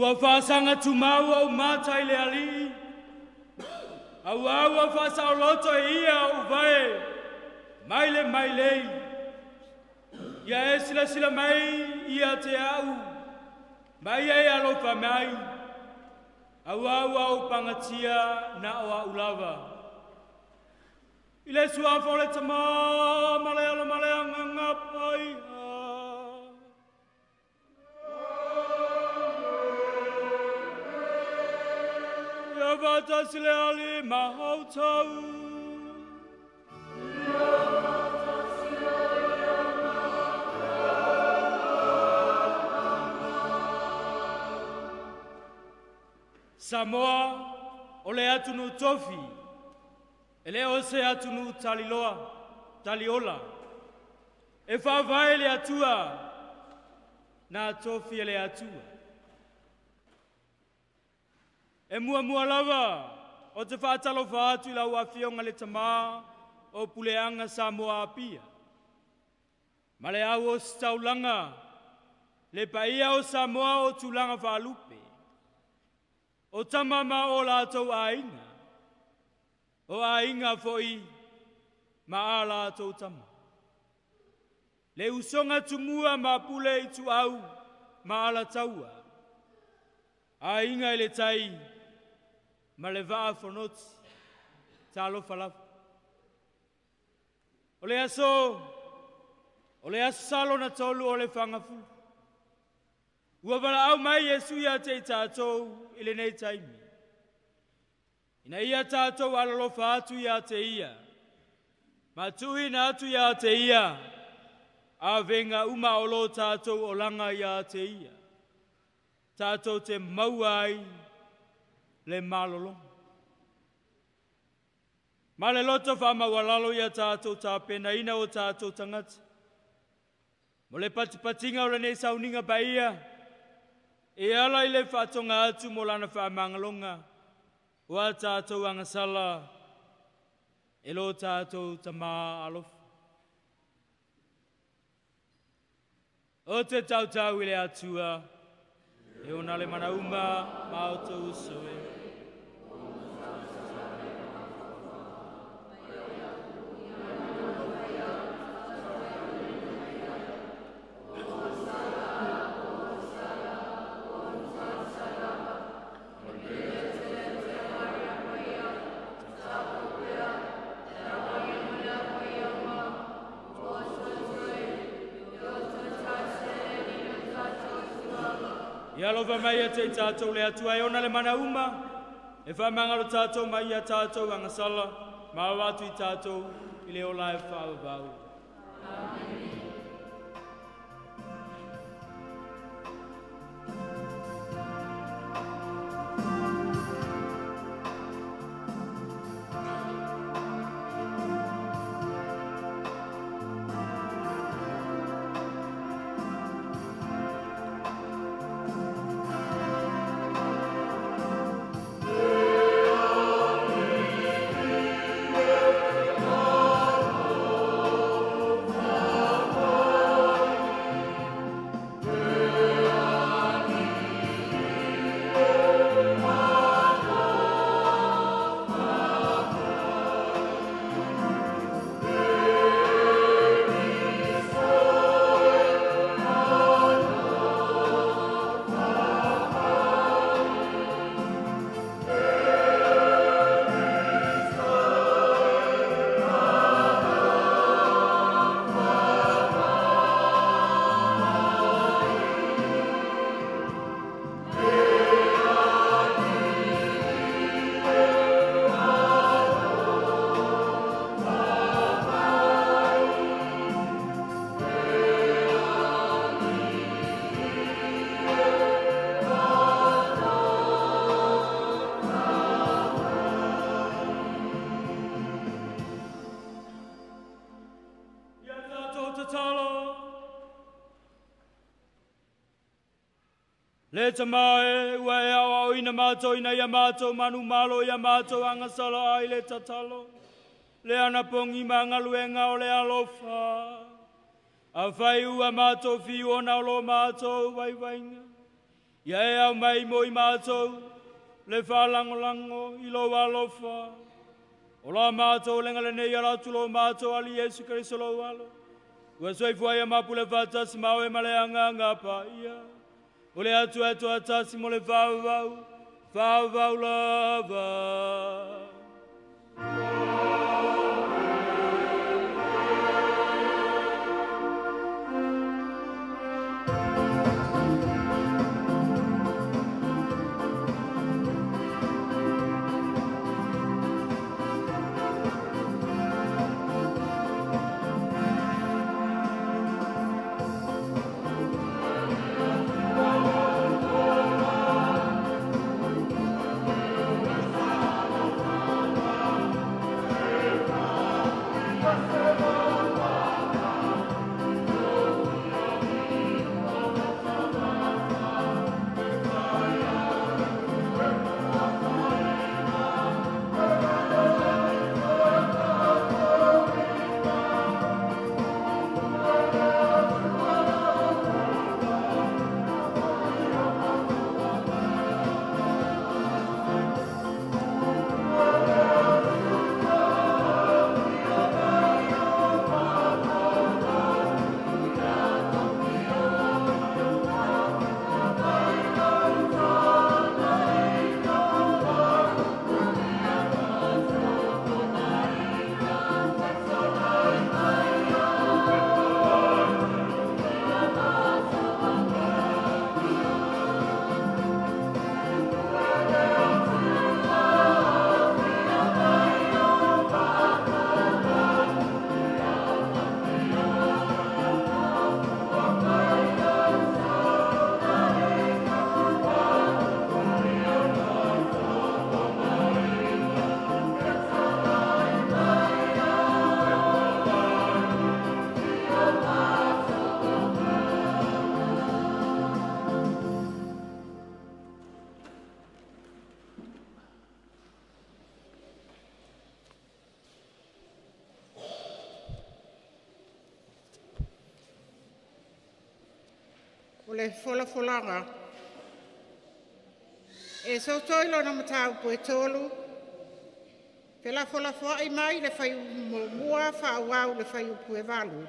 Ua whaasanga tumau au mātai le ali. Au ua whaasao loto ia au vai. Maile mailei. Ia sila sila mai ia te au. Mai e alofa mai. Au au pangatia na o ulava. Ile suafo le tama malealo maleanga ngapai. Ia vata sile ali mahautau. Samoa ole atunu tofi. Ele ose atunu taliola. E whawai le atua na tofi ele atua. E mua lava o te whaatalo whaatu i lau awhionga le tama o puleanga Samoa apia. Ma le au o staulanga le paia o Samoa o tulanga whaalupe. O tamama o lātou ainga. O ainga foi ma a lātou tama. Le usonga tumua ma pule i tu au ma ala taua. Ainga le tai ma le vaa fonoti talo falafu. O le aso salo na tolu o le whangafulu. Ua wala au mai Yesu ia te tātou ile nei taimi. Ina ia tātou alalofa atu ia te ia. Matui na atu ia te ia. A venga uma olo tātou o langa ia te ia. Tātou te mauai le malolo. Ma le loto whamawalalo ia tātou tā pena ina o tātou tangata. Mo le patipatinga o le nei sauninga pa ia. E ala i le whatonga atu mo lana whamangalonga. Wa tātou angasala. E lo tātou tama alof. O te tautau i le atua. E ona le manauma mautou usoe. Ia lova mai a te tātou le atua e ona le mana uma. E whamangalo tātou mai a tātou angasala. Mawatu i tātou i le ola e whaavau. Amen. Le tamae ua e au ina mātou ina ia mātou manu malo ia mātou angasala ai le tatalo. Le anapongi mangaluenga o le alofa. A whai ua mātou fiu o na lo mātou waiwainga. Ia e au mai mo I mātou, le whalangolango I lo walofa. O la mātou lenga le nei ala tulo mātou ali Yesu Kristo lo walo. Ua soifua ia mapu le whatasi mau e maleanga ngā pa ia. O le atu atasi mo le whau lava. O le folanga. E so toilo na matau po e tolu. Pela I mai le fai mua whāwau le fai upu e walu.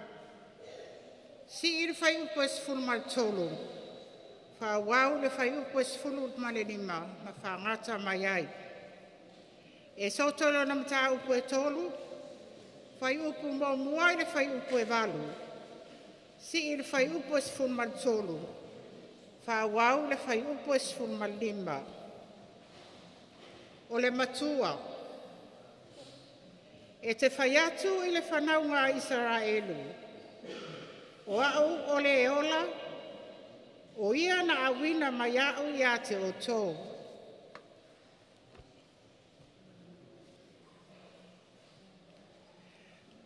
Si le fai upu e sifunu ma le tolu. Whāwau le fai upu e sifunu ma le lima ma whangata mai ai. E so toilo na matau upu e tolu. Fai upu mua le fai upu e walu. Si le fai upu e sifunu ma le tolu. Whāwau le fai upu e sifunu ma le lima. O le matua. E te whai atu I le whanau ngā Israelu. O au o le eola, o ia na awina mai au ia te o tō.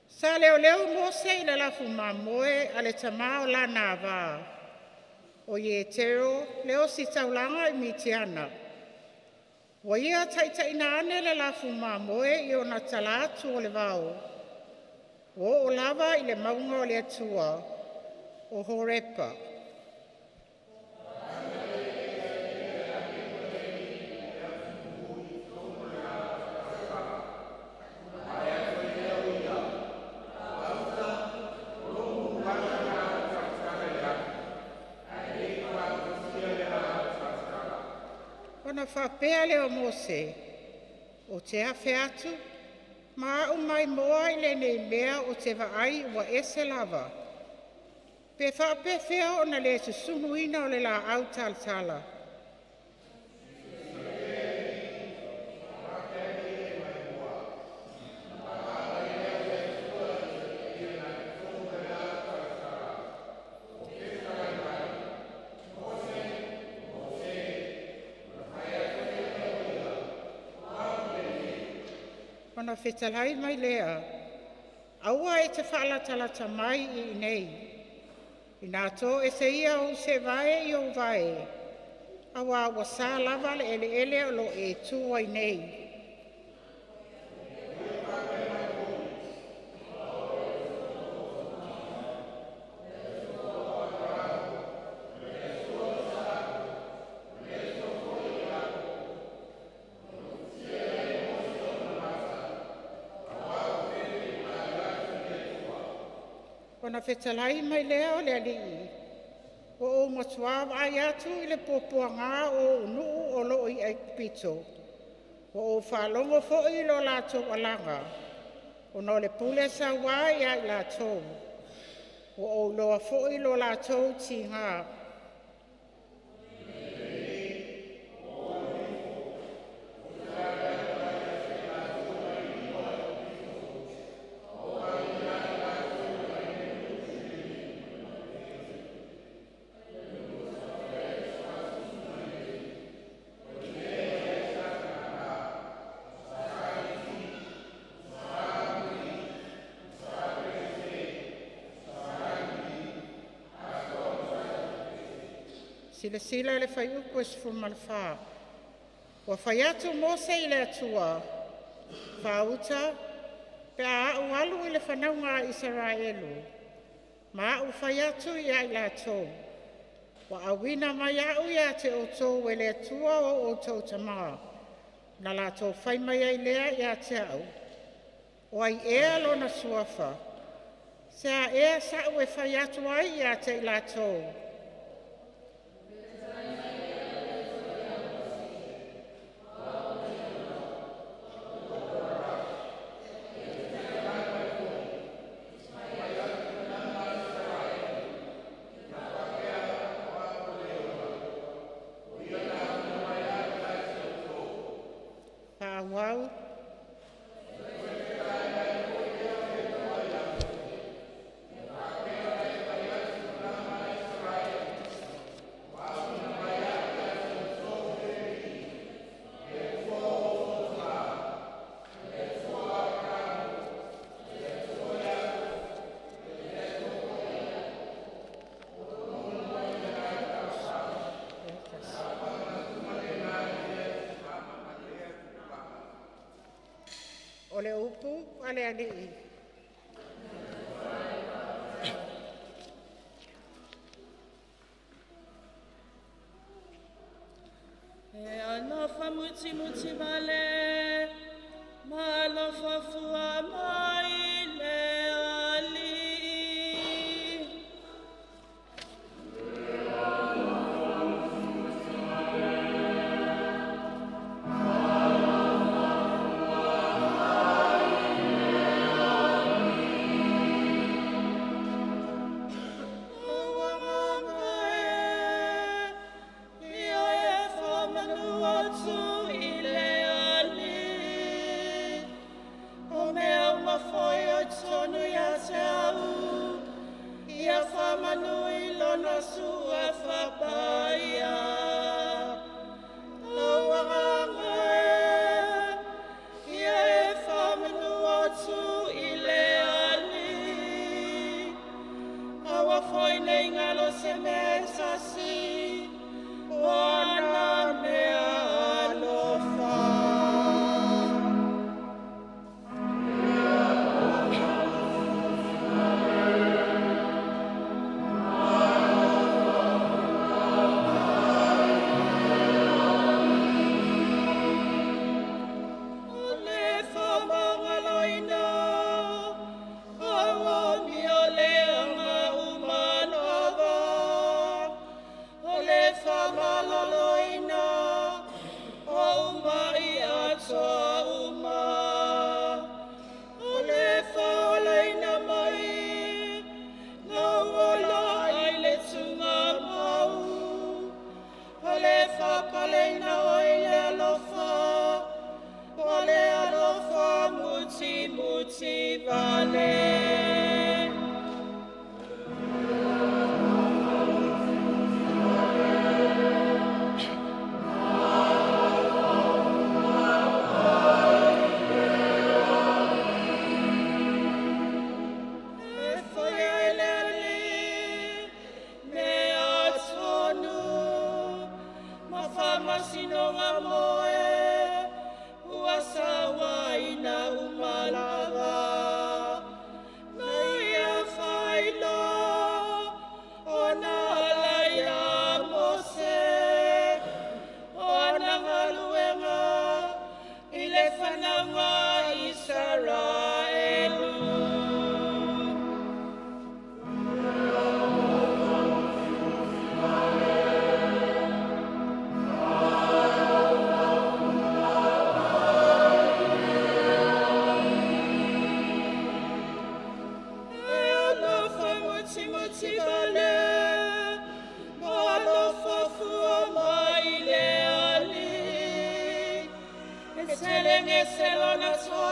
Sa leo Mose I le lafu mamoe a le tamao la nā wā. O ie tero, leo si taulanga I mitiana. Wa ia taitai na ane le lafu mamoe I o na tala atu o le wau. O lava I le maunga o le atua o Horepa. Ona whapea leo Mose, o te awhi atu, ma au mai moa I le nei mea o te waai ua ese lava. Pe whapea ona le susunuina o le la au tala. Ona whetalai mai lea, aua e te whaalatala mai I nei. I nā tō e se ia o se vae I o vae, aua wa sā lava le ele o lo e tua I nei. ona fetalai mai lea o le alii. O matua vai atu i le popoanga o unu o lo i ai pito. O whalongo fo i lo lato alanga. O no le pule sa wai ai lato. O loa fo i lo lato tinga. Sila le fai upo es fumalfa. Wa fai atu mose i le atua. Fauta, pe a au alu i le whanaunga Israelu. Ma au fai atu i ai la tō. Wa awina mai au ia te o tō e le atua o tō tamaa. Na la tō fai mai ai lea ia te au. O ai ea lo na suafa. Se a ea sa ue fai atu ai ia te la tō. Wow. O le upu, ale alii. E alofa muti muti vale, ma alofa fua mai le alii.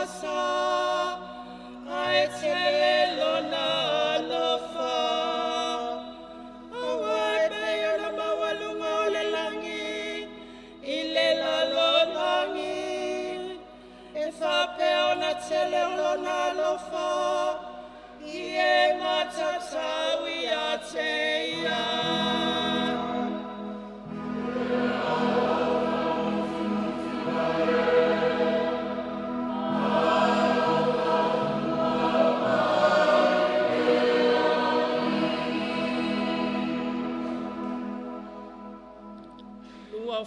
tasa, ai tele lona alofa. Awai peo na mawalunga o le langi, I le lalo langi. E whapeo na tele lona alofa, I e matatawi a te ia.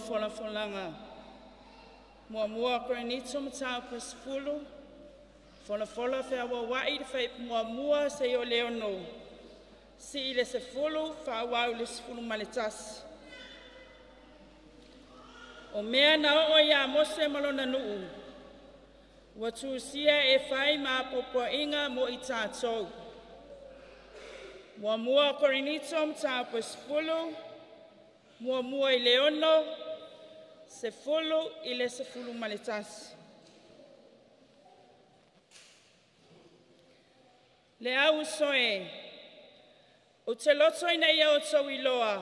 Whalafolanga. Mua korenito matau pasfulu. Whalafola whea wai te whai mua se o leono. Si ile se fulu, whawau le se fulu maletas. O mea na o ia mose malona nuu. Watu sia e whai ma popo inga mo I tātou. Mua korenito matau pasfulu. Mua I leono. Se fulu ile se fulu maletas. Le au soe, o te loto ina ia o tau iloa,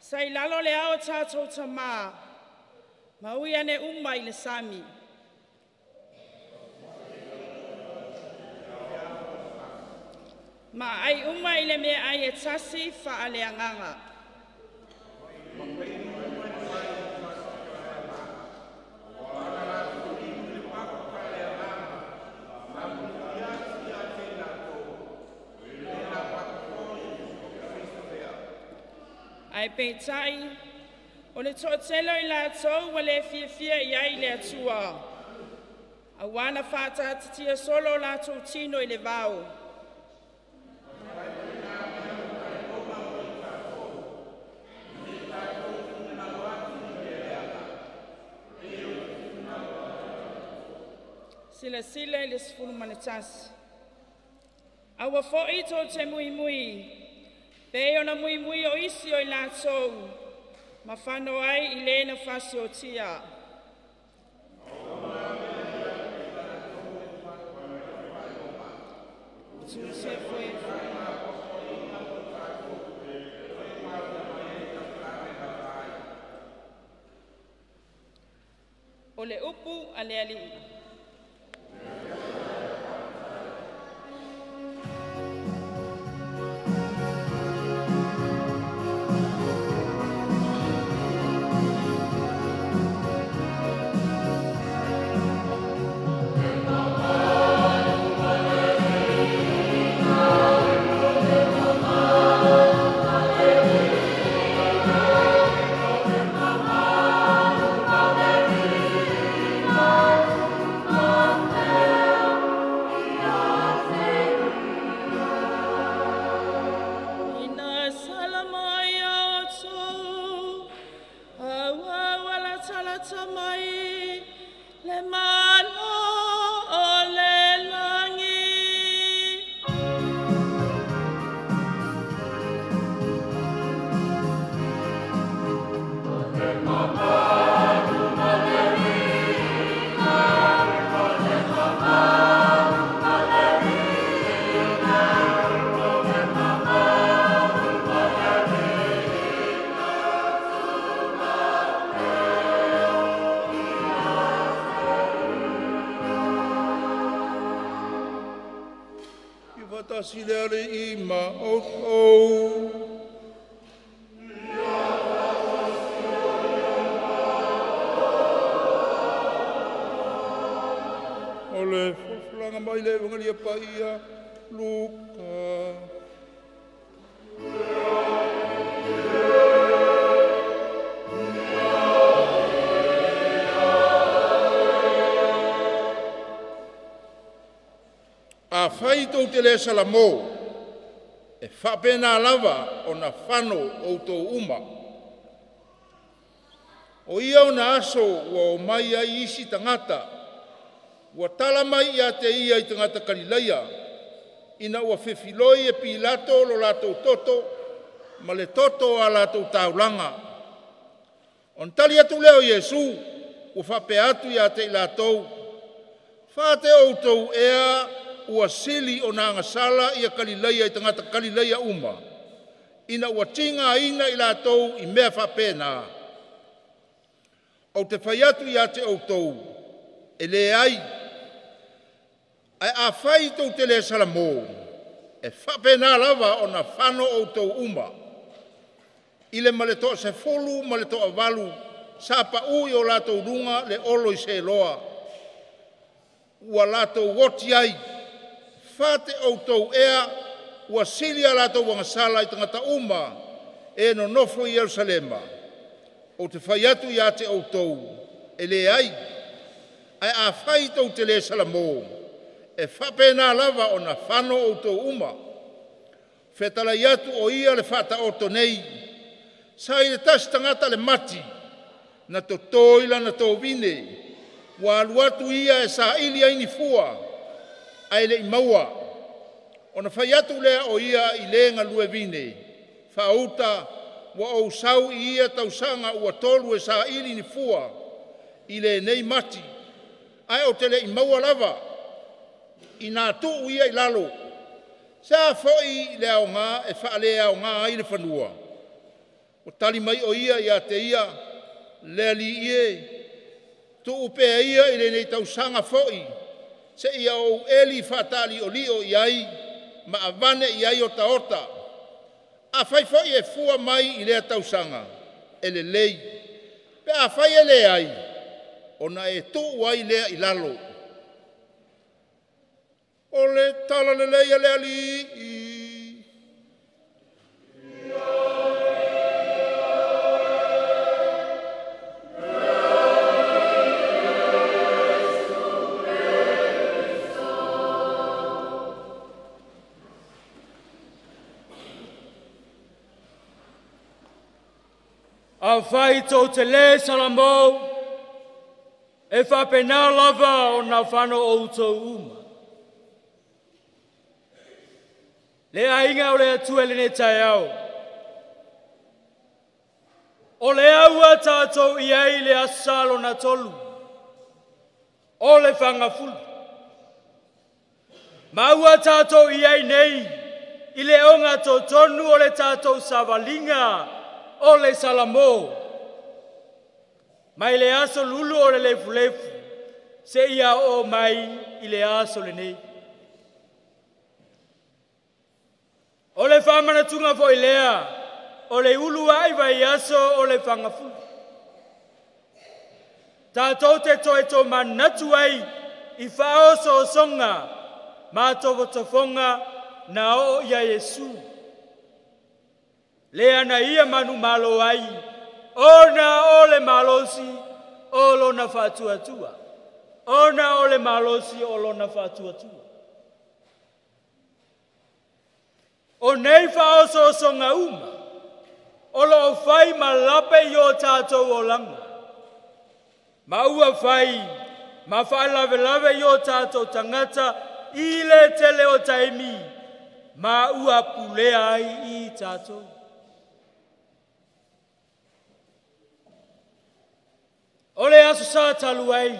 sa I lalo le au tātou tamā, maui ane uma I le sami. Ma ai uma I le mea ai e tasi wha ale anganga. Ai peitai, o le to'atelo I lātou wa le fia I le atua. A wana whātātatia solo lātou tino I le vau. Sila I le sifulu manetas. Awa fo'i tō te mui. Peo na mui o isi o I lātou, ma whano ai I lēna whasi o tia. O le upu a le ali. Silere I ma o. Ole, fulanga mai le wangalia paia, Luka. A whai tau te le salamo, e whapena lava o na whano o tau uma. O ia o na aso wa o mai ai isi tangata, wa tala mai ia te ia I tangata Kalileia, ina ua whewhiloi e Pilato lo lātou toto, ma le toto a lātou taulanga. On tali atu leo Iesu, ua whape atu ia te lātou, Whate o tau ea ua sili o nā ngasala ia Kalileia I tangata Kalileia uma. Ina ua tinga ina I lātou I mea whapena. O te whaiatu ia te o tau, e le ai a whai tau te le salamo, e whapena lava o na whano o tau uma. I le maletoa se folu, maletoa walu, sapa ui o lātou runga le olo I se loa. Ua lātou woti ai, whate o tau ea, ua silia lātou wangasala I tangata uma, e no nofo I Yerusalema. O te whaiatu ia te o tau, e le ai a whai tau te le salamo, e whapena lava o na whano o tau uma. Whetala iatu o ia le whata o tonei, sa I le tasi tangata le mati, na to toila na to vine, wa aluatu ia e sa ili aini fua, ai le imaua. O na whaiatu lea o ia I le ngalue vine, whauta, wa o sau ia tausanga ua tolu e sa ili ni fua, I le nei mati, ai o tele I maua lava, I nā tuu ia I lalo, sa foi le au ngā e whaale au ngā I le whanua. O tali mai o ia I a te ia, le ali ie, tu upea ia I le nei tausanga foi, se ia o eli whatali o lio I ai, ma avane I ai o taota, a fai foi e fua mai I lea tausanga, e le lei. Pe a fai e le ai, o na e tu ai lea I lalo. O le tala le leia le ali A whai tō te le salamo, e whapena lava o na whano o tō uma. Le ainga o le atua le ne tai au. O le aua tātou I ai le asalo na tolu. O le whangafulu. Maua tātou I ai nei, I le onga tō tonu o le tātou savalinga, o le salamo, mai le aso lulu o le lefu, se ia o mai I le aso le nei. O le whamana tunga fo I lea, o le ulu ai vai aso o le whangafu. Tātou te toe tō manatu ai, I whao so songa, mātovo tofonga na o ia Yesu. Lea na ia manu malo ai, ona o le malosi o lona whatuatua. Ona o le malosi o lona whatuatua. O nei whaoso songa uma, o lo whai ma lape I o tātou o langa. Ma ua whai, ma whai lave I o tātou tangata, I le tele o taimi, ma ua pulea ai I tātou. O le aso sa talu ai.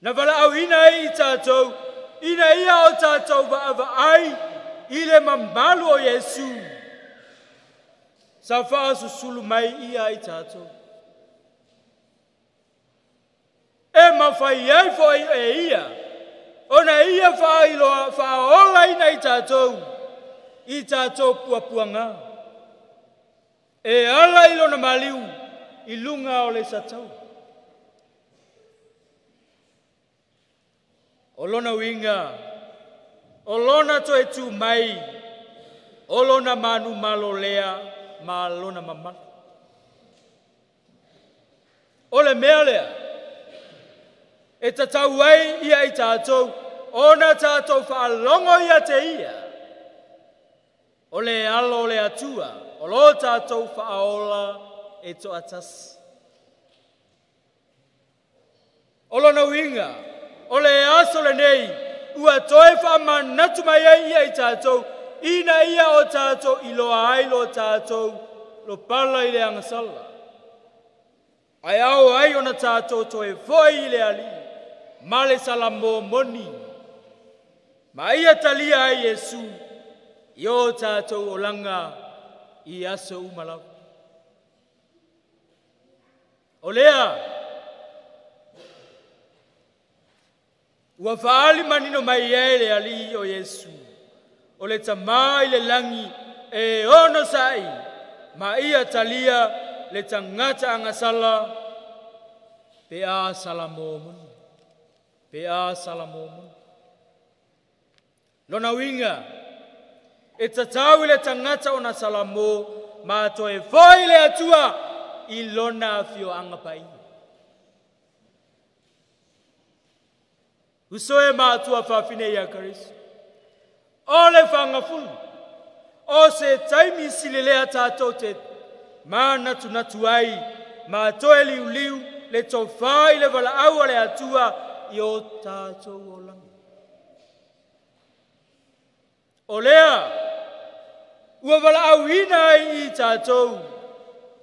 Na wala au ina ai I tātou, ina ia o tātou wa ava ai, I le mamalu o Yesu. Sa wha susulu mai ia I tātou. E mawhai ai fo e ia, ona ia wha ola ina I tātou puapuanga. E ala I lona maliu, I lunga o le satau. O lona winga, o lona to e tu mai, o lona manu malo lea, ma lona mamana. O le mea lea, e tatau ai ia I tātou, ona tātou whaalongo ia te ia. O le alo le atua, o lo tātou whaola e to atas. O lona winga, o le aso le nei, ua toe whamanatu mai ia I tātou, ina ia o tātou I loa ai lo tātou, lo pala I le angasala. Ai au ai ona tātou toe foi I le ali, male salamo moni. Maia talia ai Yesu, yo tātou olanga I aso umalau. Olea, ua faali manino mai ele ali o Yesu. Ole tamai le langi e ono sai, maia talia le tangata angasala, pea salamomun, pea salamomun. Lona winga, e tatau le tangata ona salamo, ma to e foi le atua, I lona fio angapai. Usoe ma atua fafine ya Kristo. Ole fangafulu. O se taimi silelea tātou te mana tunatuai, ma toe liu le tofai le vala aua le atua I o tātou o langa. Olea, ua vala auina I tātou,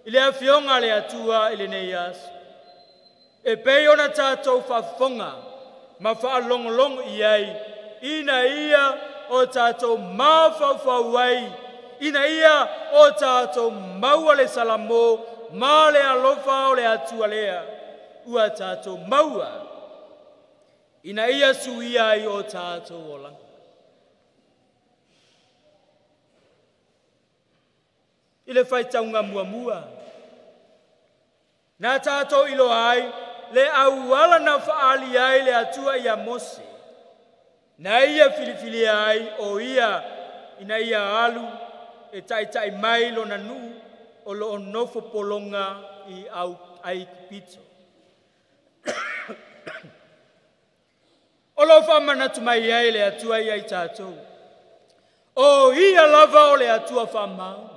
I le afionga le atua I le nei aso. E pei ona tātou fafonga, ma whaalongolongo I ai, ina ia o tātou mawhawhawai, ina ia o tātou maua le salamo, ma le alofa o le atua lea, ua tātou maua, ina ia suia I o tātou o langa. I le whaitaunga mua. Nā tātou ilo ai, le auala na whaali ai le atua ia Mose. Na ia filifili ai o ia, ina ia alu, e tai mai lo na nu, o lo onofo polonga I au ai kupito. O lo whamanatu mai ai le atua ia I tātou. O ia lava o le atua whamau.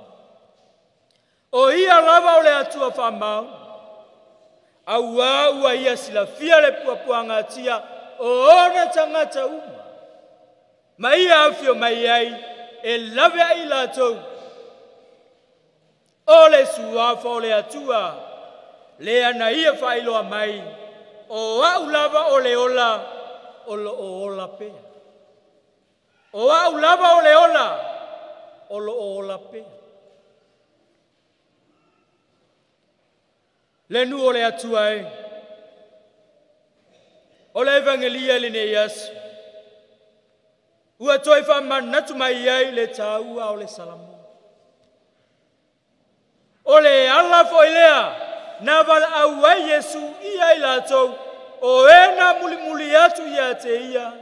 O ia lava o le atua whamau. Aua ua ia sila fia le puapuanga tia o ona tangata uma. Ma ia afio mai ai e lave ai lātou. O le suafa o le atua. Le ana ia whailoa mai. O au lava o le ola. O lo o ola pea. O au lava o le ola. O lo o ola pea. Le nu o le atua e. O le evangelia le ne yasu. Ua toi whamanatu mai ai le tāua o le salamu. O le ala fo ilea. Na wala au ai Yesu I ai lātou. O ena muli atu ia te ia.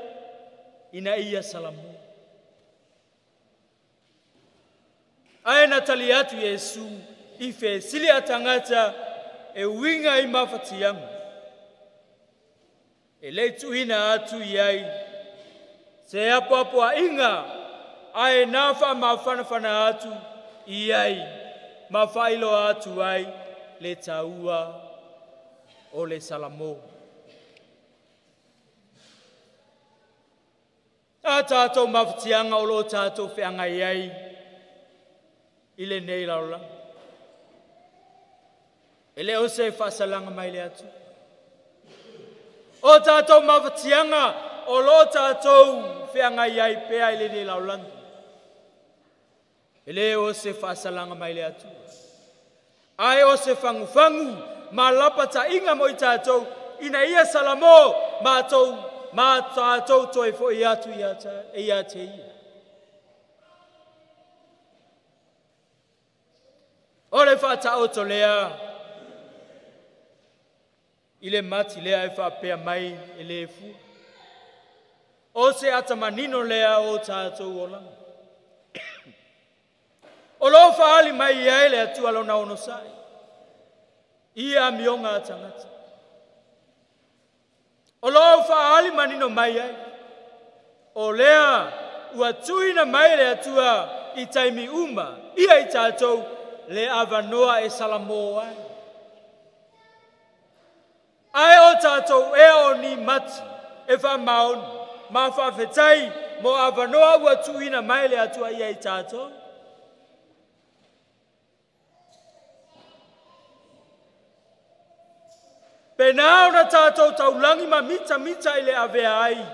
Ina ia salamu. Aena tali atu Yesu. I fe sili atangata. E winga I mawhatianga. E leitu ina atu iai. Se apua inga. Ae nafa mawhanawhana atu iai. Mawhailo atu ai. Le taua o le salamo. A tātou mawhatianga o lo tātou whianga iai. Ile nei laula. Ele o se whasalanga mai le atu. O tātou mawhatianga o lo tātou whianga iai pēa ele ne laulangi. Ele o se whasalanga mai le atu. Ai o se whanguwhangu ma lapata inga mo I tātou ina ia salamo ma tātou toi fo I atu ia te ia. O le whata o to lea. Ile mati lea e whapea mai e le fu. O se atamanino lea o tātou o langa. O lo whaali mai ia ele atua lo na ono sai. Ia mionga atangata. O lo whaali manino mai ai. O lea ua tuina mai le atua I taimi uma. Ia I tātou le avanoa e salamo ai. Ai o tātou e o ni mati e wha maoni. Ma whawhetai mo avanoa ua tuina mai le atua ia I tātou. Penao na tātou taulangi ma mita ile avea ai.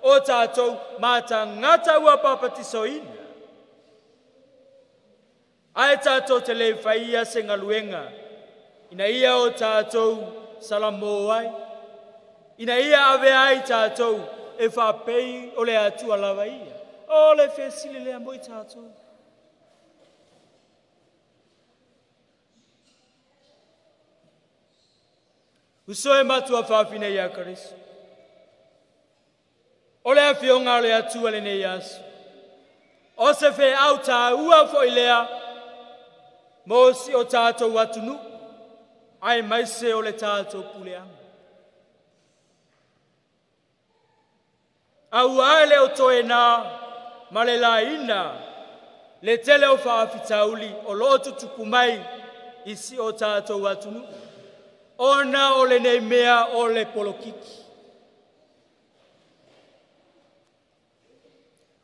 O tātou mata ngata ua papatisoina. Ai tātou te le whaia se ngaluenga. Ina ia o tātou salamo ai. Ina ia avea ai tātou e whapei o le atua lawa ia. O le whesile le amoi tātou. Usoe matua whawhine ia karisu. O le awhionga o le atua le nei asu. O se whe au tā ua fo ilea. Mosi o tātou atunu. Ai maise o le tātou puleanga. Au aile o toe nā. Ma le la ina. Le tele o whaafitauli. O lotu tukumai. Isi o tātou atunu. Ona o le nei mea o le polokiki.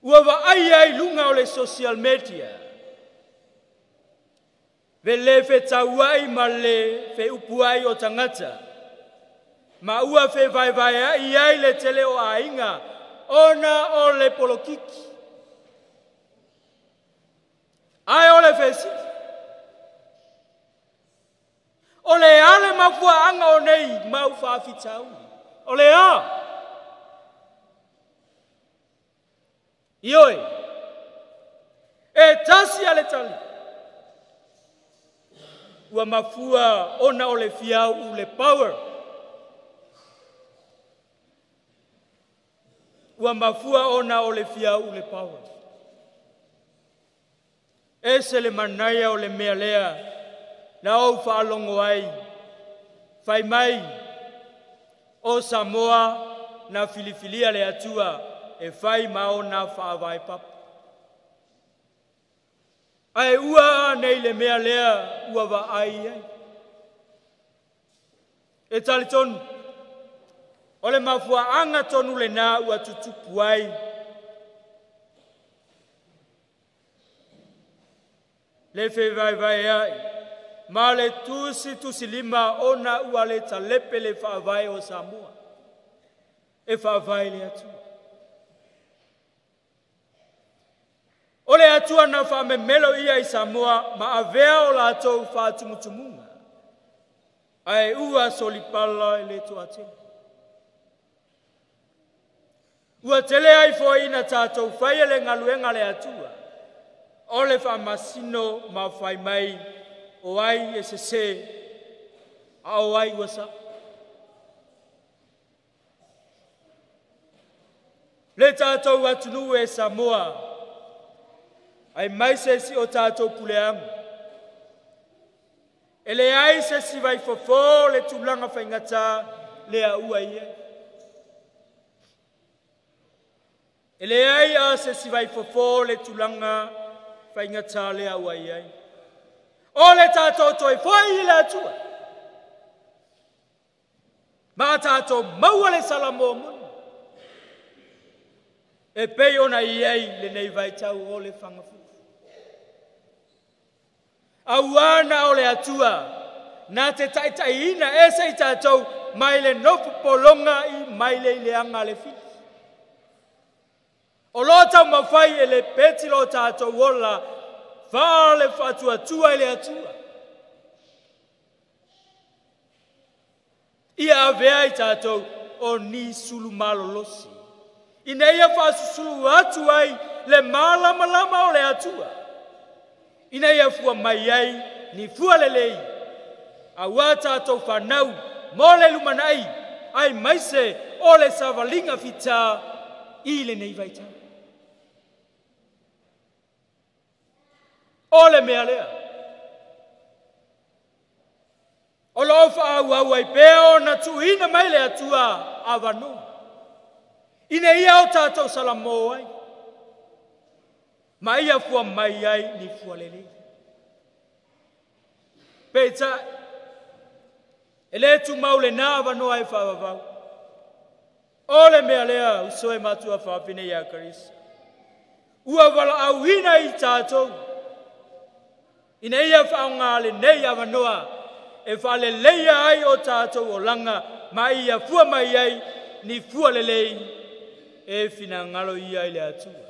Ua wa ai lunga o le social media. Ve le fe tauai ma le fe upuai o tangata. Ma ua fe vai ai le tele o ainga. Ona o le polokiki. Ai o le fe si. O le ale mafua anga o nei mau whaafitau. O le a. Ioi. E tasi ale tali. Ua mafua ona o le fiau u le power. Ua mafua ona o le fiau u le power. E se le manaya o le mea lea. Na o whaalongo ai, whai mai, o Samoa na Filifilia le atua, e whai mao na whaawai papa. Ai ua nei le mea lea, ua wa ai. E tali tonu, o le mafua anga tonu le nā ua tutupu ai. Le vai ai. Ma le tusi lima ona ua le talepe le whaavai o Samoa. E whaavai le atua. O le atua na whaamemelo ia i Samoa, ma avea o lātou whaatumutumunga. Ai ua solipala e le toa tele. Ua tele ai fo ina tātou whaia le ngaluenga le atua. O le whaamasino ma whai mai. O ai e se a o ai wasa. Le tātou atunu e Samoa, ai mai se si o tātou puleanga. E le ai se si vai fofo le tulanga whaingata le a ua ia. E le ai a se si vai fofo le tulanga whaingata le a ua ia. O le tātou toi fwai i le atua. Ma tātou maua le salamo munu. E pei ona iei le nei vai tau o le whangafu. Auana o le atua. Nā te taitai ina e sei tātou mai le nofu polonga i mai le ileanga le fili. O lo tau mawhai e le peti lo tātou wola Vale fatua tua ele atua. Ia avea i tātou o ni sulu malolosi. Ina ia whasusulu atu ai le malama o le atua. Ina ia fua mai ai ni fua lelei. Awa tātou whanau mo le lumanai ai maise o le savalinga fita i le nei vaitau. Ole mea lea. O lo whaau ai peo na tuina mai le atua awanu. Ine ia o tātou salamo ai. Ma ia fua mai ai ni fua lele. Peita. Ele tu maule na awanu ai whaavavau. Ole mea lea usoe matua whaapine ia karisa. Ua wala au hina i tātou. Ina ia whaonga le nei awanoa. e whale leia ai o tātou o langa, mai ia fua mai ai, ni fua lelei, e whina ngalo ia i le atua.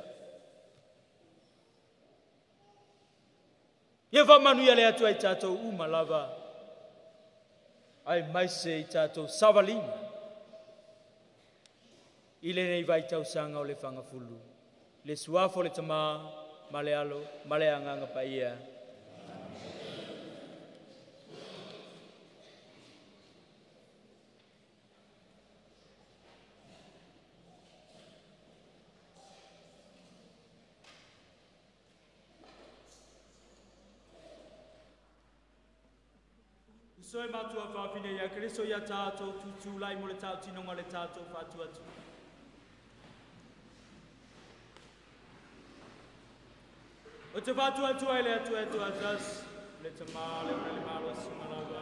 Ia whamanu ia le atua i tātou umalawa, ai maise i tātou savalina, i le nei vai tau sanga o le whangafulu, le suafo le tamā, ma le alo, ma le anganga pa ia. Soe matua whawhine ia Keriso ia tātou tutu lai mo le tātou tinonga le tātou whātua tu. O te whātua tua ele atua e tua jas, le te mā le maro sumalawa.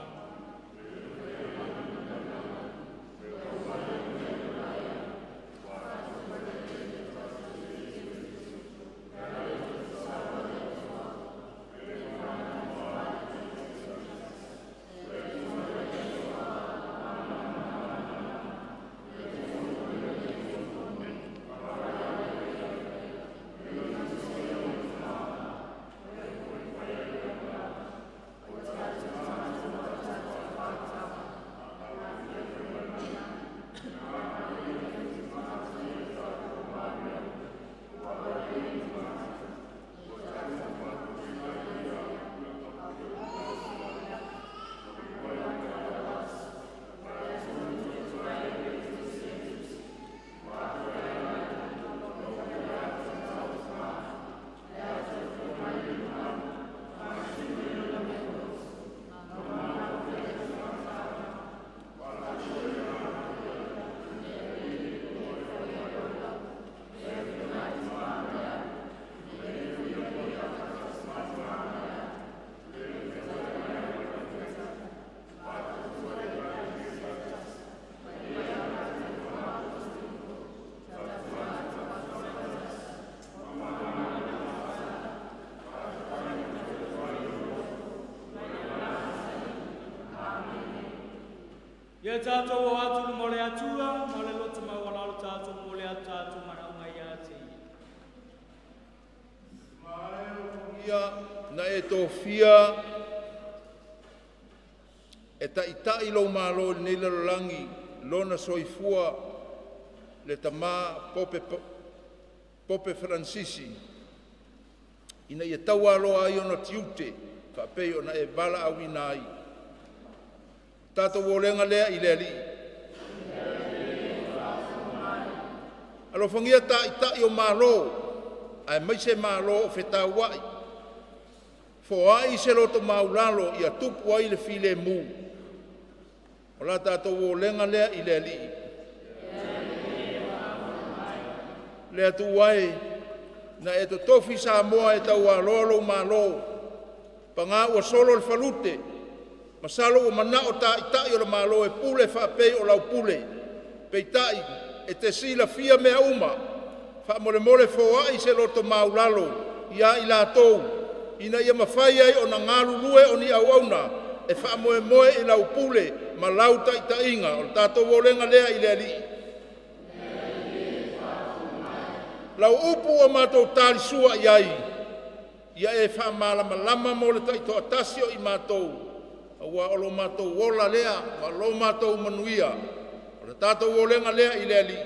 Ia tātou o atu mo le atua, mo le lota mau alalo tātou mo le atu tātou manaunga ia te ia. Na e tō fia, e ta ilo malo nei lalolangi, lona soifua, le tamā Pope Francisi. Ina ia tau aloa ai ona tiute, whapei ona e wala awina ai. Tātou o lenga lea i lea li. Alo whangia ta i o mālo, ai maise mālo o whetā wai. Fo ai se loto maulalo i a tupu ai le file mu. O la tātou o lenga lea i lea li. Lea tu wai, na e to tofi sa moa e tau a lolo mālo. Panga ua solo le falute. Masalo o mana o tai o le malo e pule whapei o lau pule. Pei tai e te sila fia mea uma. Wha mole foa i se loto maulalo. Ia i la tou. Ina ia mawhai ai o na ngalu lue o ni au auna. E wha moe i lau pule. Ma lau tai inga. O tātou wolenga lea i lea li. Lau upu o mātou tāli sua i ai. Ia e wha malama mo le tai toa tasio i mātou. Awa olo mātou wola lea, wa lo mātou manuia. O le tātou wolenga lea i lea li.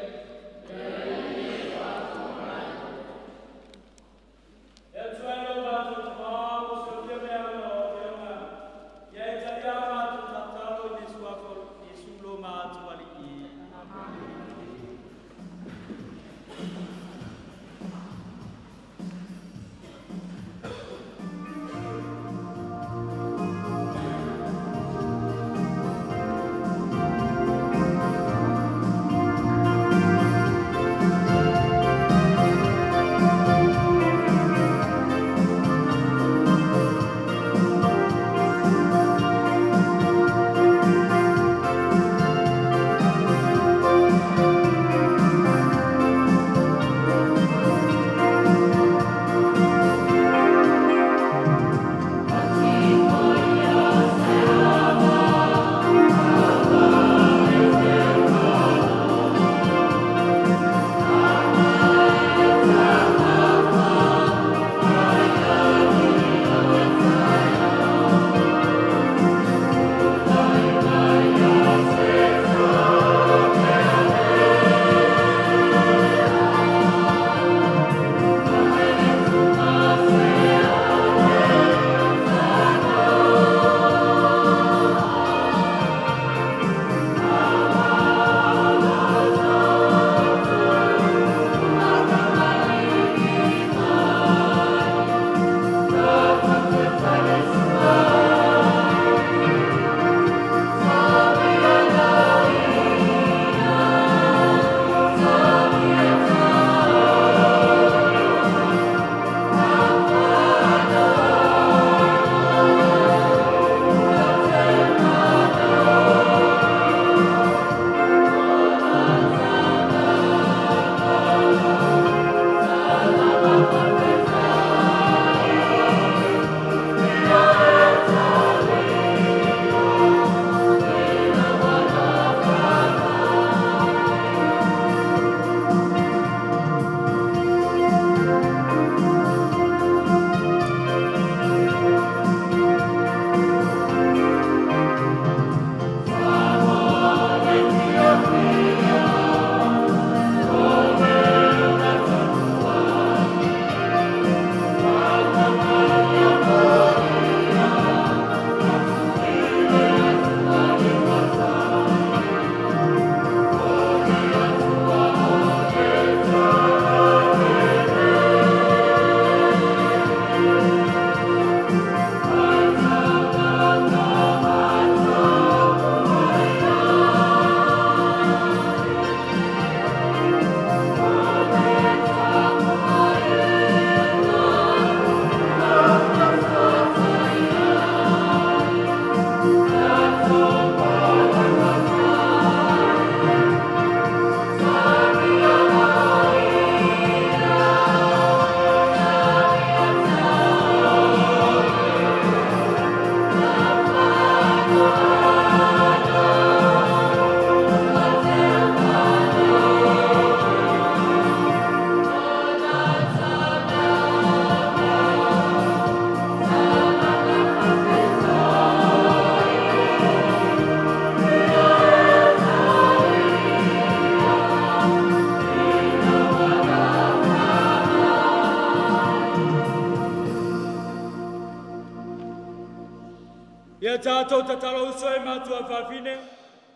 Ia tātou tatalo uso e mātua whawhine,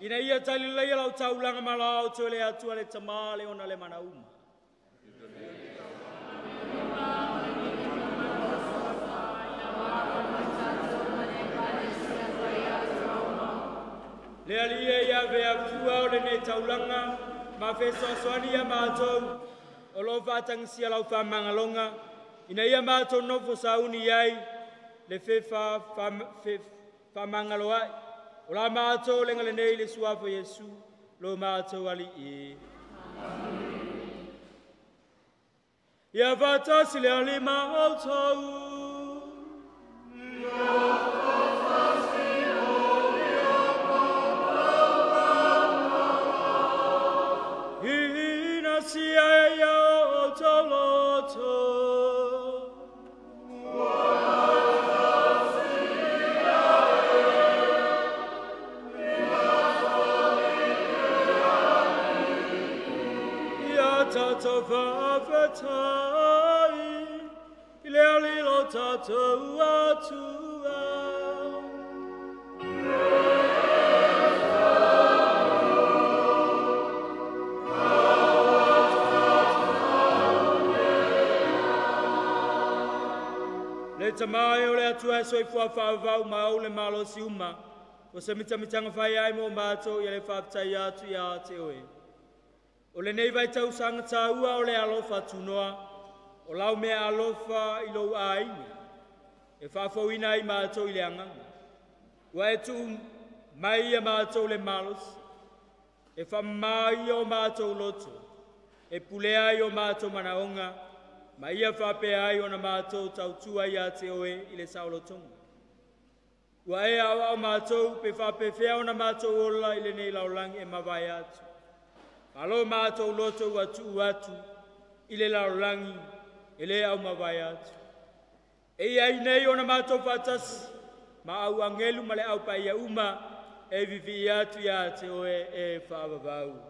ina ia talilai lau taulanga malao tō le atua le tamale ona le manauma. Le alia ia vea kua o le nei taulanga, ma whesoa soani ia mātou, o lo whātangisia lau whamangalonga, ina ia mātou nofo sauni iai, le whamangalo ai, o la mātou lenga le nei le suafo Yesu, lo mātou ali i. Ia whātasi le ali mātou, Sia ia o toloto. Ia tato whawhetai, I le alilo tato atua. Le tamai o le atua e soifua whaavau ma au le malo si uma, o se mitamitanga whai ai mo mātou I le whaapitai atu I a te oe. O le nei vai tau sanga tāua o le alofa tunoa, o lau mea alofa I lou a inga, e whaafauina I mātou I le anganga. Ua e tu mai a mātou le malos, e whamai o mātou loto, e pulea I o mātou manaonga, ma ia whape ai o na mātou tau tua I a te oe I le saulotonga. Ua e awa o mātou pe whape whea o na mātou ola I le nei laulangi e mawai atu. Alo mātou loto ua tuu atu I le laulangi e le au mawai atu. E ai nei o na mātou whatas ma au angelu ma le au paia uma e vivi atu I a te oe e whaavavau.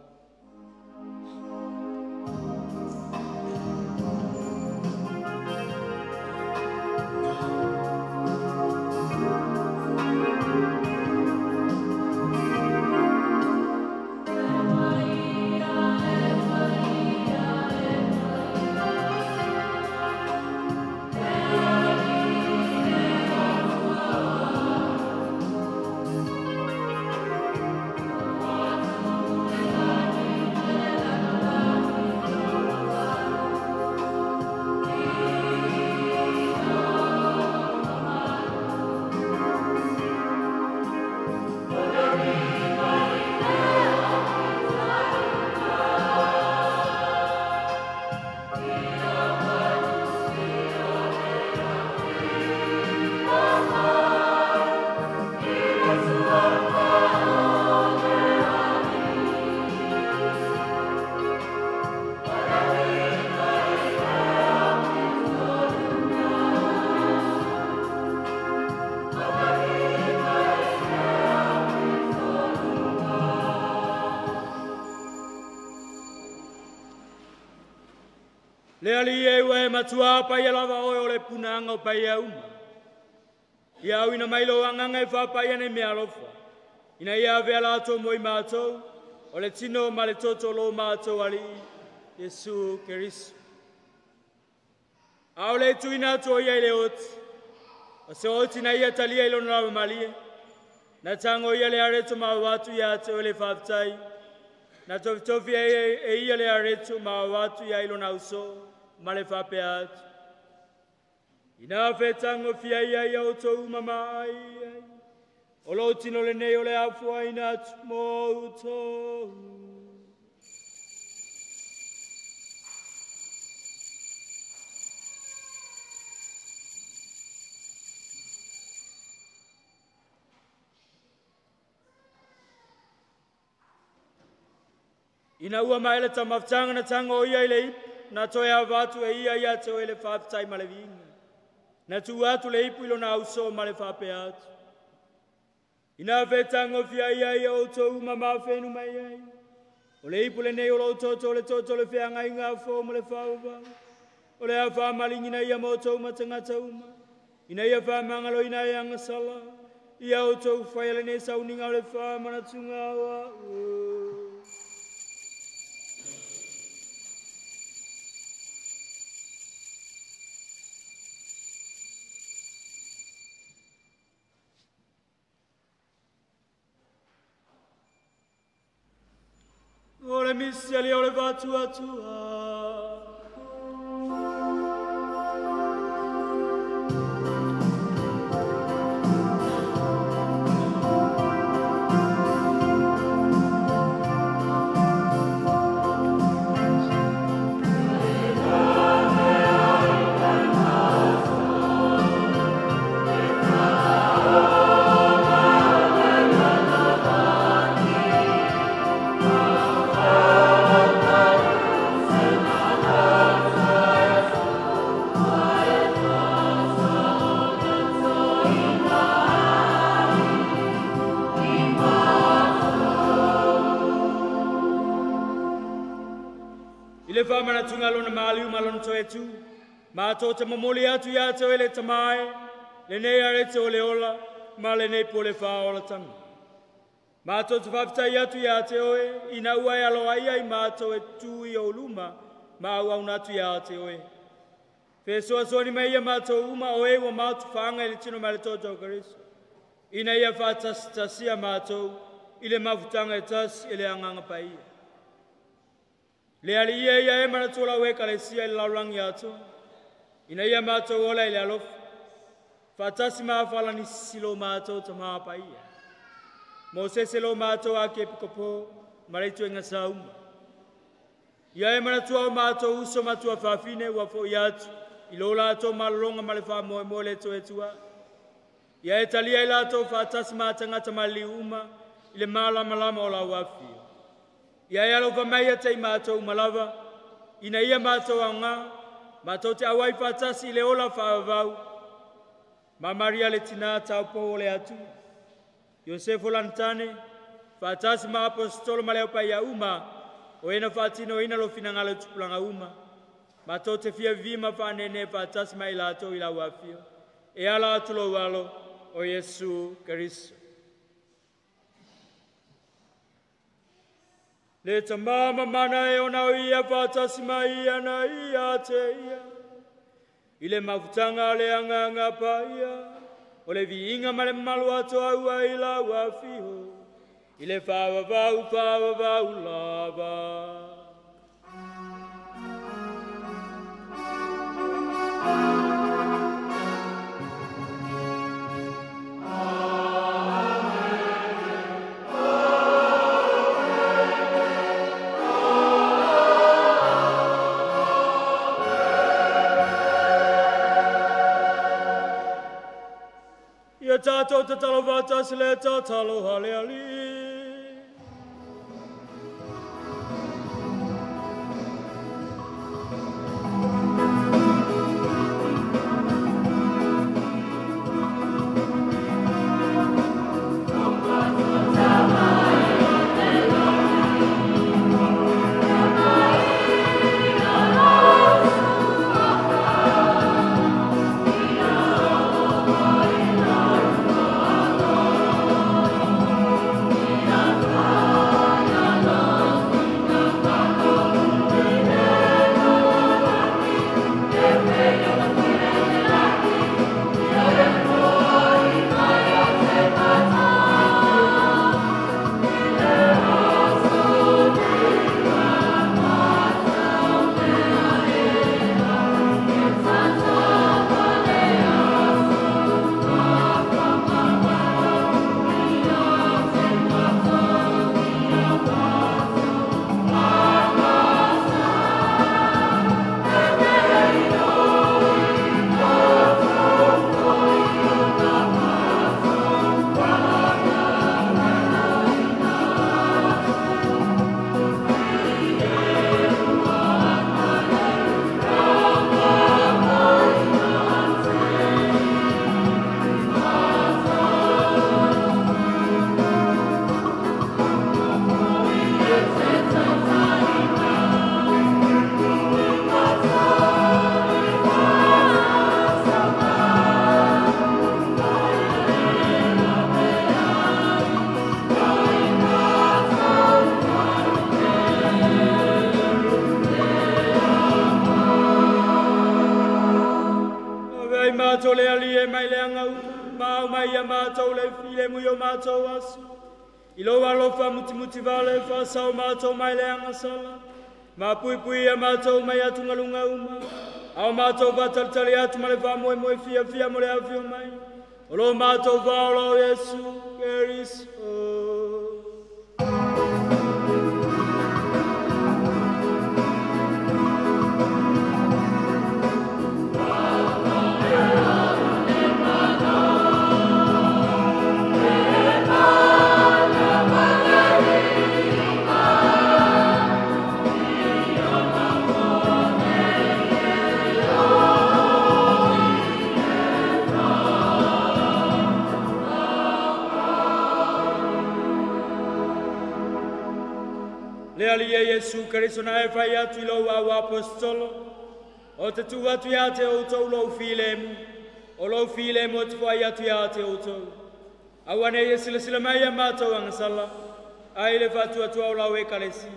Le ali e ua e matua pai e lava oe o le punanga o pai e uma. Ia au ina mailo anganga e whapai ane mea lofa. Ina ia vea lato moi mātou, o le tino ma le toto lo mātou ali Yesu Kerisu. Au le tuina to ia I le oti, o se oti na ia talia I lona lava malie, na tango ia le areto ma watu ia te o le whaftai, na tofi e ia le areto ma watu ia I lona uso, ma le whape atu. Ina whetango fia ia o tau mama ai, o lo tino le nei o le afua ina atu mo utou. Ina ua maele ta maftanga na tango ia I le ipu, na toe avatu e ia te o le whaapitai ma le vinga. Na tu atu le ipu ilo na auso ma le whape atu. Ina whetango fia ia o tō uma mawhenu mai ai. O le ipu le nei o lo toto le whianga I ngā fō ma le whauwa. O le a wha malingina ia mo tō uma tangata uma. Ina ia wha mangalo ina ia ngasala. ia o tau whai ale ne sauninga o le wha manatunga wa o le misi ali o le vatu atua. Le fa mana tunga lona maliu malona toetu ma to te momoli atu ya te ele tamae le nei are te ole ola ma le nei pole fa ola tanga ma to te fafta atu ya te oe ina ua ya lo ai ma to e tu i o luma ma ua una tu ya te oe fe so so ni mai ma to uma oe wa ma tu fanga le tino ma le to karis ina ia fa tasia ma to ile mafutanga e tas ile anganga pai le ali ia e mana tola we kalesia le laulangi atu ina ia mato ola ile alof fatasi ma fala ni silo mato tama paia Moses lo mato ake pikopo maritu enga sauma ia e mana tua mato uso matua fafine wa fo yatu ilola to malonga malefa mo le to etua ia e talia ila to fatasi ma tanga tamali uma ile mala malama ola wafi ia ia lo famai te mato malava ina ia mato anga mato te awai fatasi le ola favau ma Maria le tina ta po le atu Yosefo lantane fatasi ma apostolo male pa ia uma o ena fatino ina lo finanga le tupulanga uma mato te fia vima fa nene fatasi mai lato ila wafio e ala tulo walo o Yesu Kristo le tamama mana e ona ia fatasi mai ana ia te ia ile mafutanga le anganga paia o le viinga male malu ato au ila wafio ile fava vau lava Tato tatalo vatas le tatalo hale ali. Yeah. mai a mātou le file mu yo mātou asu. I lo alofa muti vale fa sao mātou mai le angasala. Ma pui a mātou mai atu ngalunga uma. Ao mātou vataltali atu ma le fa moe fia mo le avio mai. O lo mātou va o lo Yesu Keriso. Yesu Keriso na e fai atu ilo au apostolo. O te tu atu ia te outou lo filemu. O lo filemu o te fai atu ia te outou. Au ane ia sila mai a mātou angasala. Ai le fatu atu au lau e kalesia.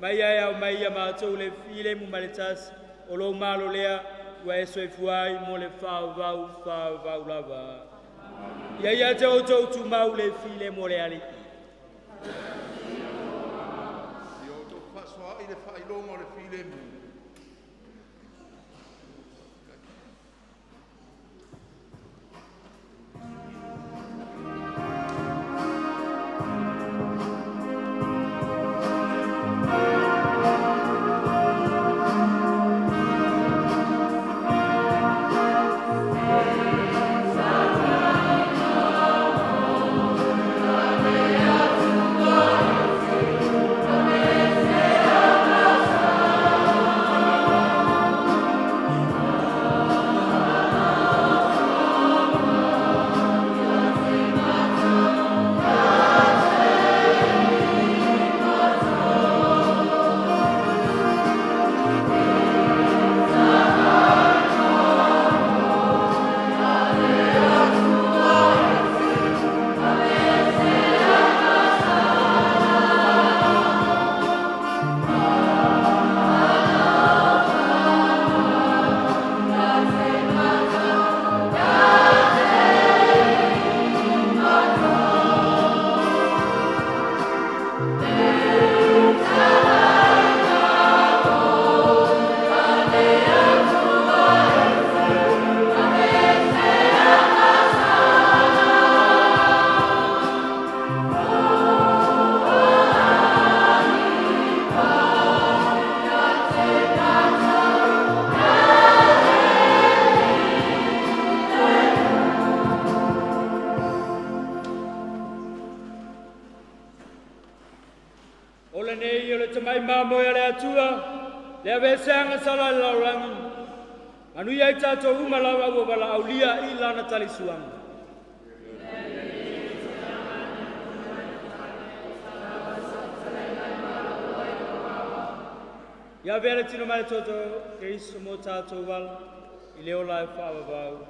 Mai ai au mai a mātou le filemu ma le tasi. O lo malo lea ua e soifuai mo le whau vau lava. Ia te outou tu mau le filemu o le ali. Le fai longo le file mu. Anu ia tato umalawa wa wala aulia ila na talisuang. Ya vera tino mai toto Keriso mo tato wal ileo lai whawa wau.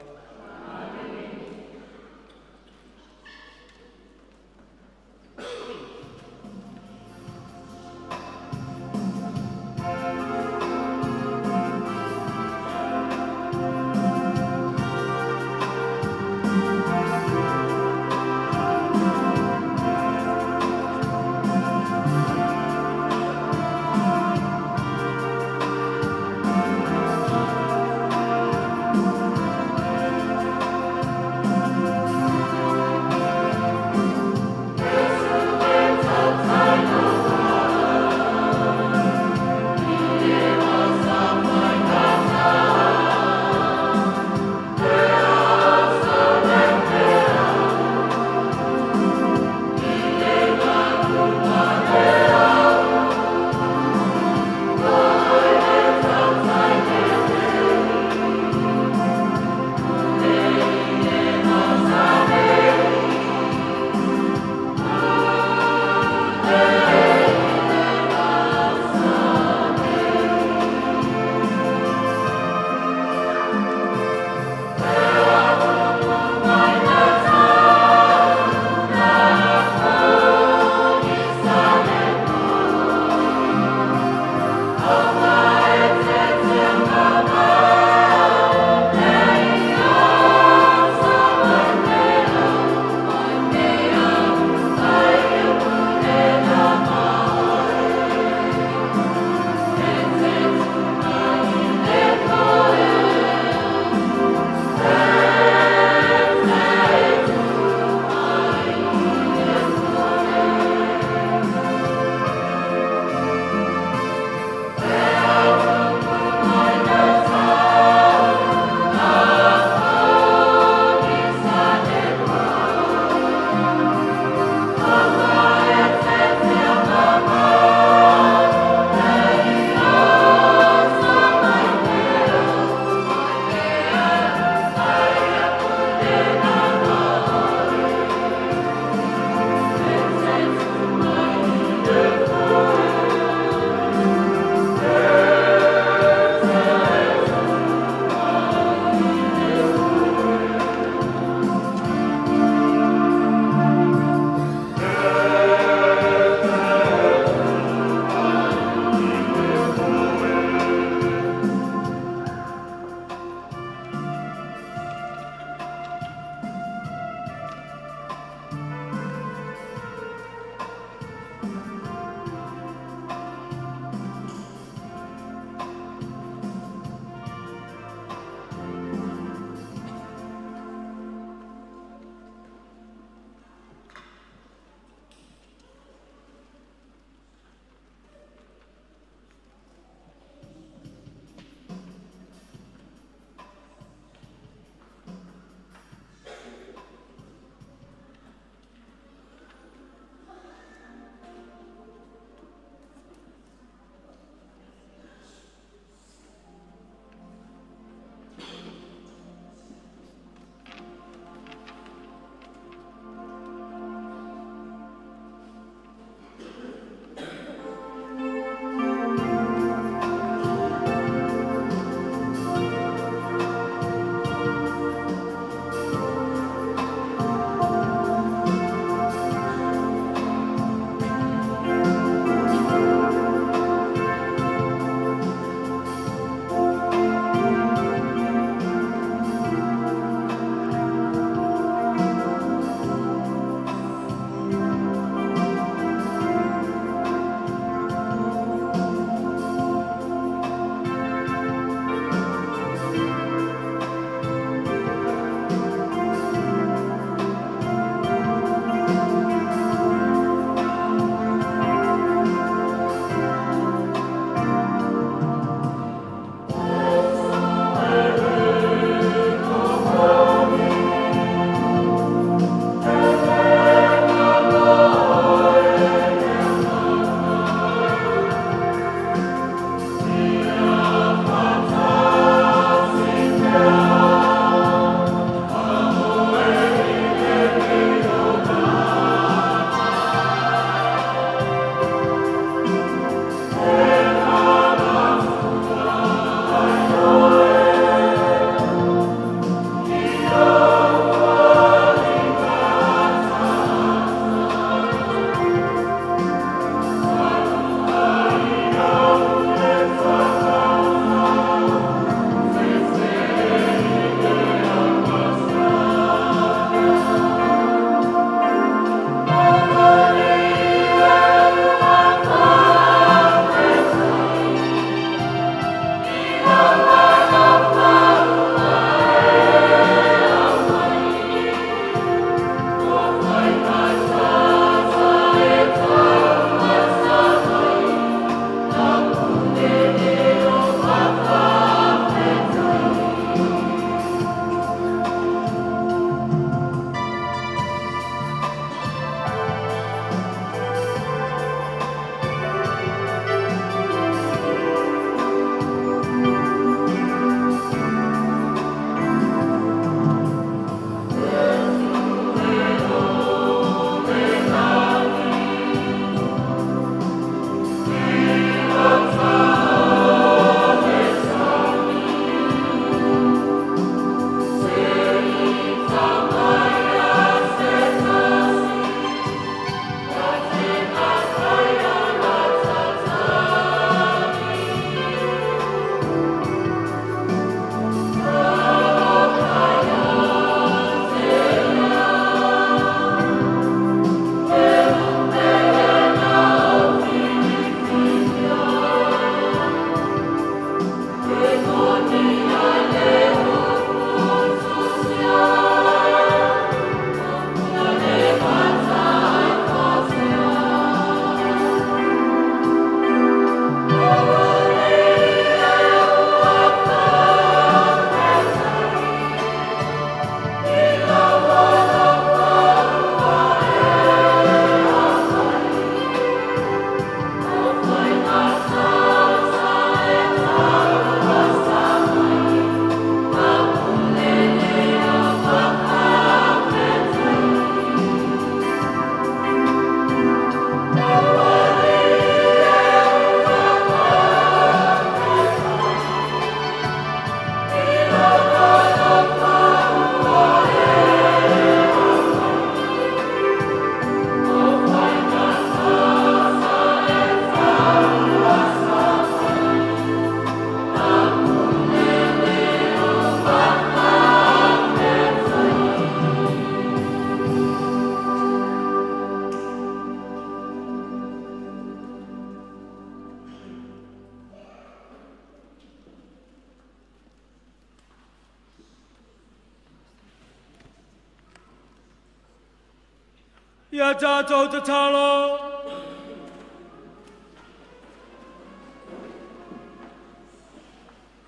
Ia tātou te talo.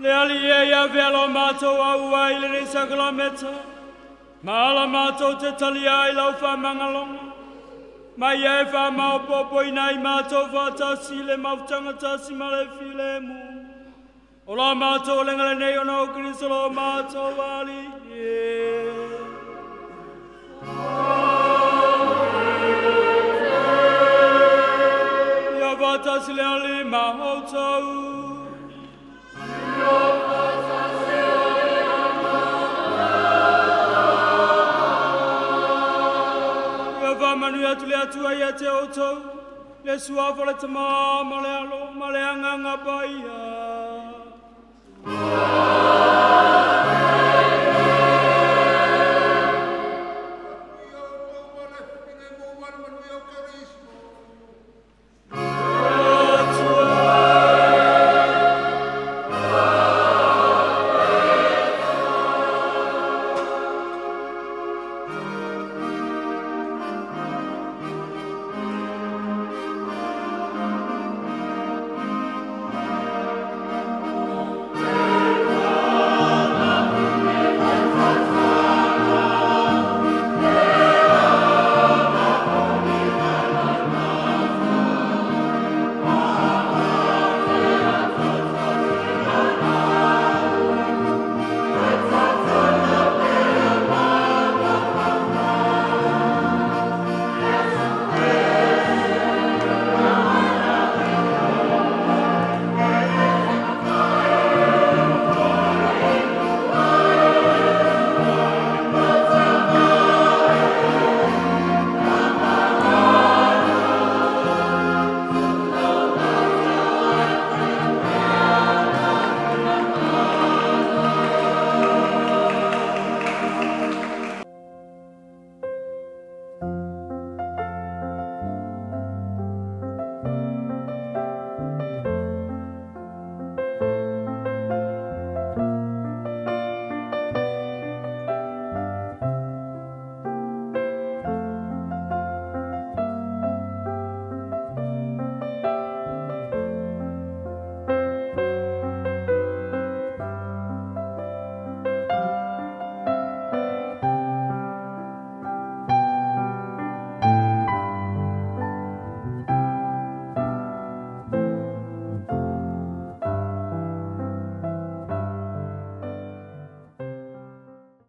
Le ali e ia velo mātou au ai le reisa kilometa. Maala mātou te tali ai lau whamangalonga. Mai e whamao popo inai mātou whātasi le mautanga tasi ma le file mu. O la mātou lenga le nei ona o Kristo lo mātou ali e. Ia whātasi le ali mahoutou. Manu atu le atua ia te outou, le suafa le tamā, ma le alo, ma le anganga paia.